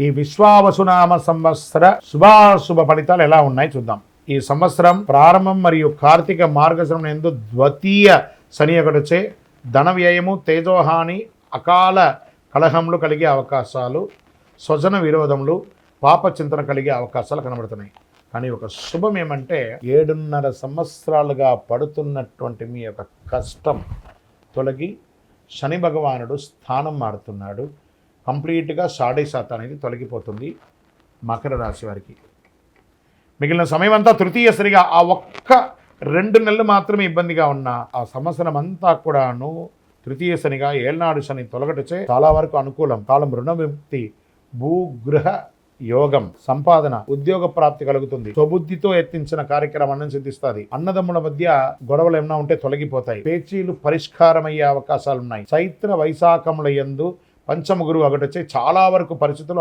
ఈ విశ్వావసునామ సంవత్సర శుభాశుభ ఫలితాలు ఎలా ఉన్నాయి చూద్దాం. ఈ సంవత్సరం ప్రారంభం మరియు కార్తీక మార్గశిరం యందు ద్వితీయ శని ఒకటొచ్చే ధన వ్యయము, తేజోహాని, అకాల కలహములు కలిగే అవకాశాలు, స్వజన విరోధములు, పాప చింతన కలిగే అవకాశాలు కనబడుతున్నాయి. కానీ ఒక శుభం ఏమంటే 7.5 సంవత్సరాలుగా పడుతున్నటువంటి మీ యొక్క కష్టం తొలగి శని భగవానుడు స్థానం మారుతున్నాడు. కంప్లీట్గా 0.5% అనేది తొలగిపోతుంది మకర రాశి వారికి. మిగిలిన సమయం అంతా తృతీయ శనిగా ఆ ఒక్క 2 నెలలు మాత్రమే ఇబ్బందిగా ఉన్న ఆ సంవత్సరం అంతా కూడాను తృతీయ శనిగా ఏళ్నాడు శని తొలగటచే చాలా వరకు అనుకూలం. కాలం రుణ విముక్తి, భూగృహ యోగం, సంపాదన, ఉద్యోగ ప్రాప్తి కలుగుతుంది. స్వబుద్ధితో ఎత్తించిన కార్యక్రమాన్ని సిద్ధిస్తుంది. అన్నదమ్ముల మధ్య గొడవలు ఏమైనా ఉంటే తొలగిపోతాయి. పేచీలు పరిష్కారమయ్యే అవకాశాలున్నాయి. చైత్ర వైశాఖముల యందు పంచమ గురువు ఒకటొచ్చే చాలా వరకు పరిస్థితులు